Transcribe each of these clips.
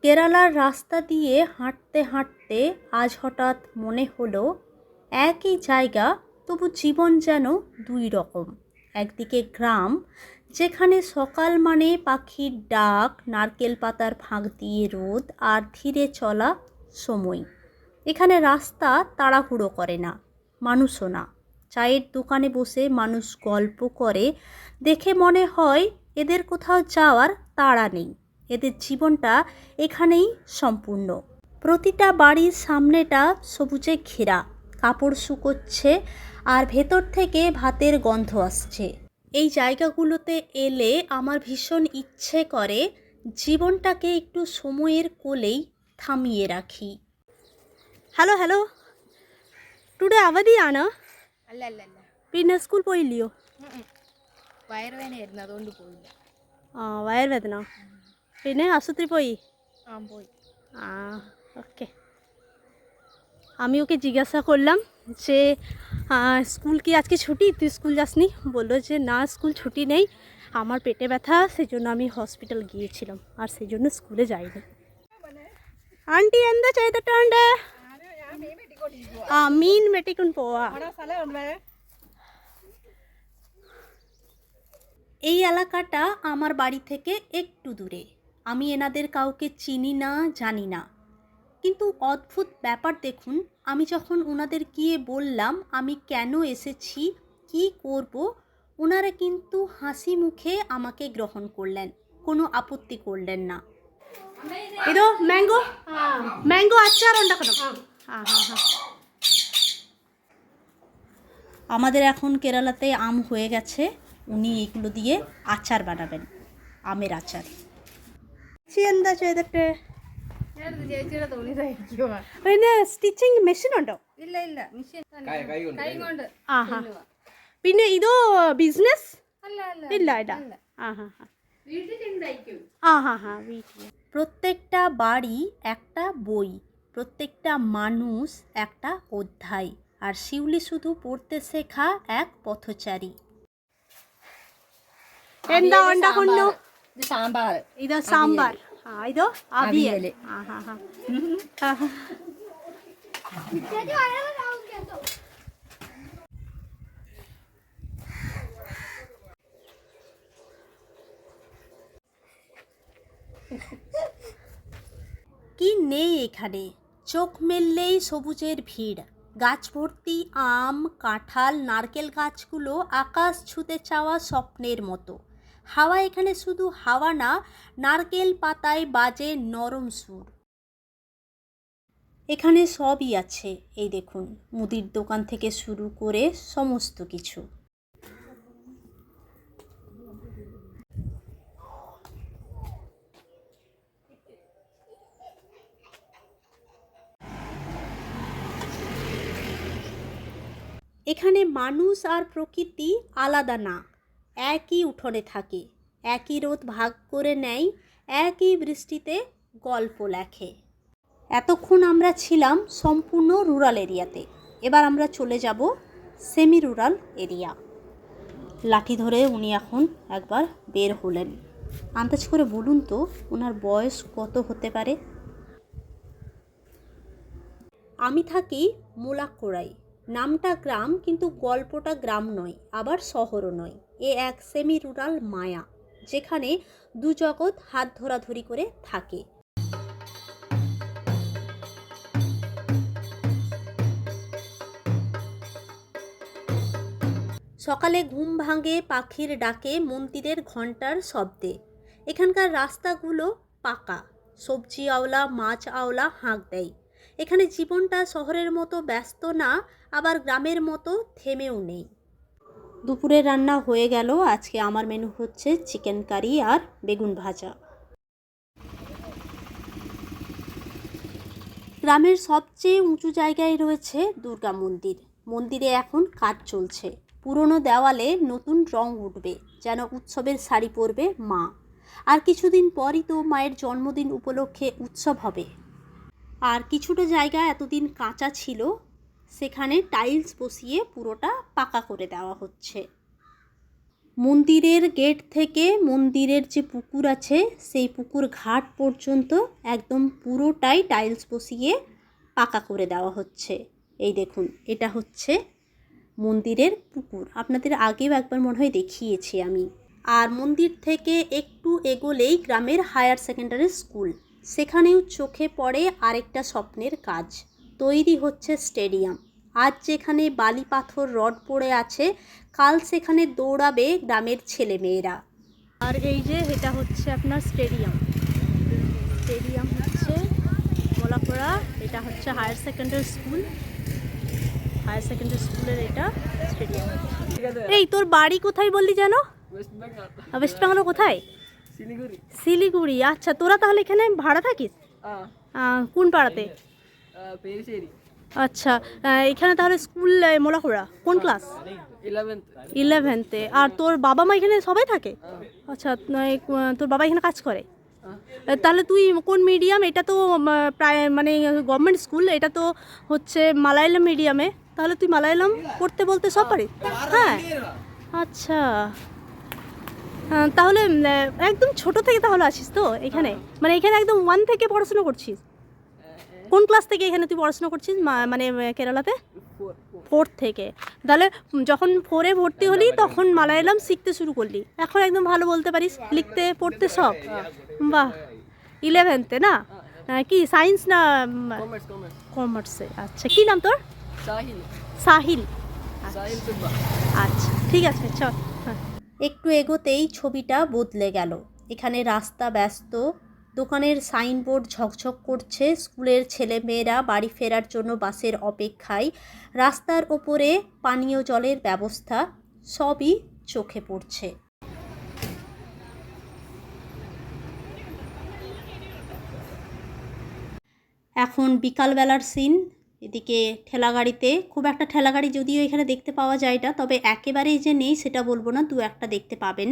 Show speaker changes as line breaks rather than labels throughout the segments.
কেরালার রাস্তা দিয়ে হাঁটতে হাঁটতে আজ হঠাৎ মনে হলো একই জায়গা, তবু জীবন যেন দুই রকম। একদিকে গ্রাম, যেখানে সকাল মানে পাখির ডাক, নারকেল পাতার ফাঁক দিয়ে রোদ আর ধীরে চলা সময়। এখানে রাস্তা তাড়াহুড়ো করে না, মানুষও না। চায়ের দোকানে বসে মানুষ গল্প করে, দেখে মনে হয় এদের কোথাও যাওয়ার তাড়া নেই, এদের জীবনটা এখানেই সম্পূর্ণ। প্রতিটা বাড়ির সামনেটা সবুজে ঘেরা, কাপড় শুকোচ্ছে আর ভেতর থেকে ভাতের গন্ধ আসছে। এই জায়গাগুলোতে এলে আমার ভীষণ ইচ্ছে করে জীবনটাকে একটু সময়ের কোলেই থামিয়ে রাখি। ഹലോ ഹലോ ടുഡേ അവധിയാണ്.
അല്ല അല്ല അല്ല
പിന്നെ സ്കൂൾ പോയില്ലയോ?
വയറുവേദനയായിരുന്നു, അതുകൊണ്ട് പോയില്ല.
വയറുവേദന. പിന്നെ ആശുപത്രി പോയി?
പോയി.
ওকে। আমি ওকে জিজ্ঞাসা করলাম যে স্কুল কি আজকে ছুটি, তুই স্কুল যাসনি? বললো যে না, স্কুল ছুটি নেই, আমার পেটে ব্যথা, সেই জন্য আমি হসপিটাল গিয়েছিলাম, আর সেই জন্য স্কুলে যাইনি। ആൻറ്റി എന്താ ചെയ്തിട്ടുണ്ട്? മീൻ വെട്ടിക്കൊണ്ട് പോവാ. এই এলাকাটা আমার বাড়ি থেকে একটু দূরে। আমি এনাদের কাউকে চিনি না, জানি না, কিন্তু অদ্ভুত ব্যাপার দেখুন, আমি যখন ওনাদের গিয়ে বললাম আমি কেন এসেছি, কি করব, ওনারা কিন্তু হাসি মুখে আমাকে গ্রহণ করলেন, কোনো আপত্তি করলেন না। ഇതോ മാംഗോ മാംഗോ അച്ചാർ ഉണ്ടാക്കണം. আমাদের এখন কেরালাতে আম হয়ে গেছে, উনি এগুলো দিয়ে আচার বানাবেন, আমের আচার. എന്താ ചെയ്തിട്ട്? പിന്നെ സ്റ്റിച്ചിങ് മെഷീൻ ഉണ്ടോ?
ഇല്ല ഇല്ല, മെഷീൻ കൈ കൊണ്ട്.
പിന്നെ ഇതോ ബിസിനസ്?
അല്ല അല്ല
ഇല്ല ഇല്ല. প্রত্যেকটা বাড়ি একটা বই, প্রত্যেকটা মানুষ একটা অধ্যায়, আর শিউলি শুধু পড়তে শেখা এক পথচারী. എന്താ ഉണ്ടാക്കുന്നു?
സാമ്പാർ.
ഇത് സാമ്പാർ. ഇതോ അവിയൽ. কি নেই এখানে, চোখ মেললেই সবুজের ভিড়, গাছ ভর্তি আম, কাঁঠাল, নারকেল গাছগুলো আকাশ ছুঁতে চাওয়া স্বপ্নের মতো। হাওয়া এখানে শুধু হাওয়া না, নারকেল পাতায় বাজে নরম সুর। এখানে সবই আছে, এই দেখুন, মুদির দোকান থেকে শুরু করে সমস্ত কিছু। এখানে মানুষ আর প্রকৃতি আলাদা না, একই উঠোনে থাকে, একই রোদ ভাগ করে নেয়, একই বৃষ্টিতে গল্প লেখে। এতক্ষণ আমরা ছিলাম সম্পূর্ণ রুরাল এরিয়াতে, এবার আমরা চলে যাব সেমি রুরাল এরিয়া। লাঠি ধরে উনি এখন একবার বের হলেন। আন্দাজ করে বলুন তো ওনার বয়স কত হতে পারে? আমি থাকি মোলাক্কোড়ায়, নামটা গ্রাম কিন্তু গল্পটা গ্রাম নয়, আবার শহরও নয়। এ এক সেমি রুরাল মায়া, যেখানে দু জগৎ হাত ধরাধরি করে থাকে। সকালে ঘুম ভাঙে পাখির ডাকে, মন্দিরের ঘণ্টার শব্দে। এখানকার রাস্তাগুলো পাকা, সবজি আওলা মাছ আওলা হাঁক দেয়। এখানে জীবনটা শহরের মতো ব্যস্ত না, আবার গ্রামের মতো থেমেও নেই। দুপুরের রান্না হয়ে গেল। আজকে আমার মেনু হচ্ছে চিকেন কারি আর বেগুন ভাজা। গ্রামের সবচেয়ে উঁচু জায়গায় রয়েছে দুর্গা মন্দির। মন্দিরে এখন কাজ চলছে, পুরনো দেওয়ালে নতুন রং উঠবে, যেন উৎসবের শাড়ি পরবে মা। আর কিছুদিন পরই তো মায়ের জন্মদিন উপলক্ষে উৎসব হবে। আর কিছুটা জায়গা এতদিন কাঁচা ছিল, সেখানে টাইলস বসিয়ে পুরোটা পাকা করে দেওয়া হচ্ছে। মন্দিরের গেট থেকে মন্দিরের যে পুকুর আছে সেই পুকুর ঘাট পর্যন্ত একদম পুরোটাই টাইলস বসিয়ে পাকা করে দেওয়া হচ্ছে। এই দেখুন, এটা হচ্ছে মন্দিরের পুকুর, আপনাদের আগেও একবার মনে হয় দেখিয়েছি আমি। আর মন্দির থেকে একটু এগোলেই গ্রামের হায়ার সেকেন্ডারি স্কুল, সেখানেও চোখে পড়ে আরেকটা স্বপ্নের কাজ, তৈরি হচ্ছে স্টেডিয়াম। আজ যেখানে বালি পাথর রড পড়ে আছে, কাল সেখানে দৌড়াবে গ্রামের ছেলেমেয়েরা। আর এই যে এটা হচ্ছে আপনার স্টেডিয়াম, স্টেডিয়াম হচ্ছে মোলাপড়া, এটা হচ্ছে higher secondary school, higher secondary স্কুলের এটা স্টেডিয়াম। এই তোর বাড়ি কোথায় বললি যেন? ওয়েস্ট বেঙ্গল কোথায়?
শিলিগুড়ি।
শিলিগুড়ি, আচ্ছা। তোরা তাহলে এখানে ভাড়া থাকিস? কোন পাড়াতে?
পেরিসেরি।
আচ্ছা, এখানে তাহলে স্কুল মোলাখোড়া, কোন ক্লাস? 11th-এ। আর তোর বাবা মা এখানে সবাই থাকে? আচ্ছা, তোর বাবা এখানে কাজ করে? তাহলে তুই কোন মিডিয়াম? এটা তো প্রায় মানে গভর্নমেন্ট স্কুল, এটা তো হচ্ছে মালায়ালাম মিডিয়ামে, তাহলে তুই মালায়ালাম পড়তে বলতে সব পারিস? হ্যাঁ, আচ্ছা। তাহলে একদম ছোট থেকে তাহলে আছিস তো এখানে, মানে এখানে একদম 1 থেকে পড়াশোনা করছিস? কোন ক্লাস থেকে এখানে তুই পড়াশোনা করছিস মানে কেরালাতে? 4 থেকে। তাহলে যখন 4-এ ভর্তি হলি তখন মালায়ালাম শিখতে শুরু করলি, এখন একদম ভালো বলতে পারিস, লিখতে পড়তে সব? বাহ, 11th-এ না? কি সায়েন্স না কমার্সে? আচ্ছা, কি নাম তোর?
সাহিল।
সাহিল,
সাহিল সুব্বা।
আচ্ছা ঠিক আছে, চল। হ্যাঁ, একটু এগোতেই ছবিটা বদলে গেল। এখানে রাস্তা ব্যস্ত, দোকানের সাইনবোর্ড ঝকঝক করছে, স্কুলের ছেলেমেয়েরা বাড়ি ফেরার জন্য বাসের অপেক্ষায়, রাস্তার ওপরে পানীয় জলের ব্যবস্থা, সবই চোখে পড়ছে। এখন বিকালবেলার সিন। এদিকে ঠেলাগাড়িতে, খুব একটা ঠেলাগাড়ি যদিও এখানে দেখতে পাওয়া যায় না, তবে একেবারেই যে নেই সেটা বলবো না, 2-একটা দেখতে পাবেন।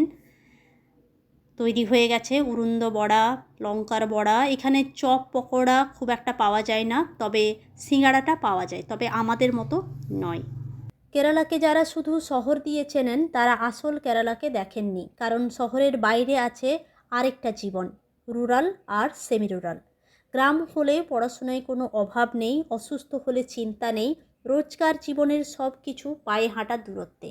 তৈরি হয়ে গেছে উরুন্দ বড়া, লঙ্কার বড়া। এখানে চপ পকোড়া খুব একটা পাওয়া যায় না, তবে সিঙ্গাড়াটা পাওয়া যায়, তবে আমাদের মতো নয়। কেরালাকে যারা শুধু শহর দিয়ে চেনেন তারা আসল কেরালাকে দেখেননি, কারণ শহরের বাইরে আছে আরেকটা জীবন, রুরাল আর সেমি রুরাল। গ্রাম হলে পড়াশোনায় কোনো অভাব নেই, অসুস্থ হলে চিন্তা নেই, রোজকার জীবনের সব কিছু পায়ে হাঁটার দূরত্বে।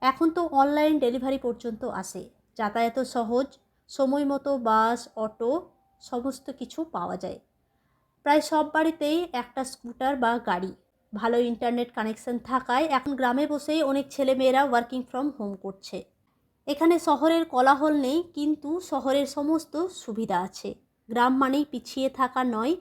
এখন তো অনলাইন ডেলিভারি পর্যন্ত আসে, যাতায়াত সহজ, সময় মতো বাস, অটো সমস্ত কিছু পাওয়া যায়। প্রায় সব বাড়িতেই একটা স্কুটার বা গাড়ি। ভালো ইন্টারনেট কানেকশন থাকায় এখন গ্রামে বসেই অনেক ছেলেমেয়েরা ওয়ার্কিং ফ্রম হোম করছে। এখানে শহরের কোলাহল নেই, কিন্তু শহরের সমস্ত সুবিধা আছে। গ্রাম মানেই পিছিয়ে থাকা নয়,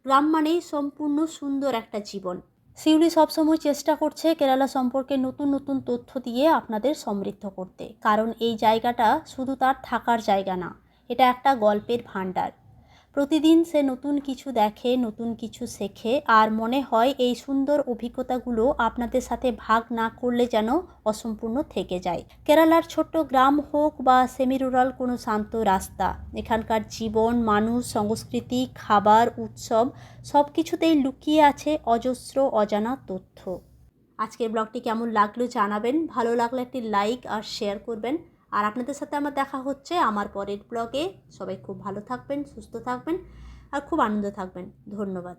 গ্রাম মানেই সম্পূর্ণ সুন্দর একটা জীবন। শিউলি সবসময় চেষ্টা করছে কেরালা সম্পর্কে নতুন নতুন তথ্য দিয়ে আপনাদের সমৃদ্ধ করতে, কারণ এই জায়গাটা শুধু তার থাকার জায়গা না, এটা একটা গল্পের ভাণ্ডার। প্রতিদিন সে নতুন কিছু দেখে, নতুন কিছু শেখে, আর মনে হয় এই সুন্দর অভিজ্ঞতাগুলো আপনাদের সাথে ভাগ না করলে যেন অসম্পূর্ণ থেকে যায়। কেরালার ছোট্ট গ্রাম হোক বা সেমি রুরাল কোনো শান্ত রাস্তা, এখানকার জীবন, মানুষ, সংস্কৃতি, খাবার, উৎসব সব কিছুতেই লুকিয়ে আছে অজস্র অজানা তথ্য। আজকের ব্লগটি কেমন লাগলো জানাবেন, ভালো লাগলে একটি লাইক আর শেয়ার করবেন। আর আপনাদের সাথে আমার দেখা হচ্ছে আমার পরের ব্লগে। সবাই খুব ভালো থাকবেন, সুস্থ থাকবেন আর খুব আনন্দ থাকবেন। ধন্যবাদ।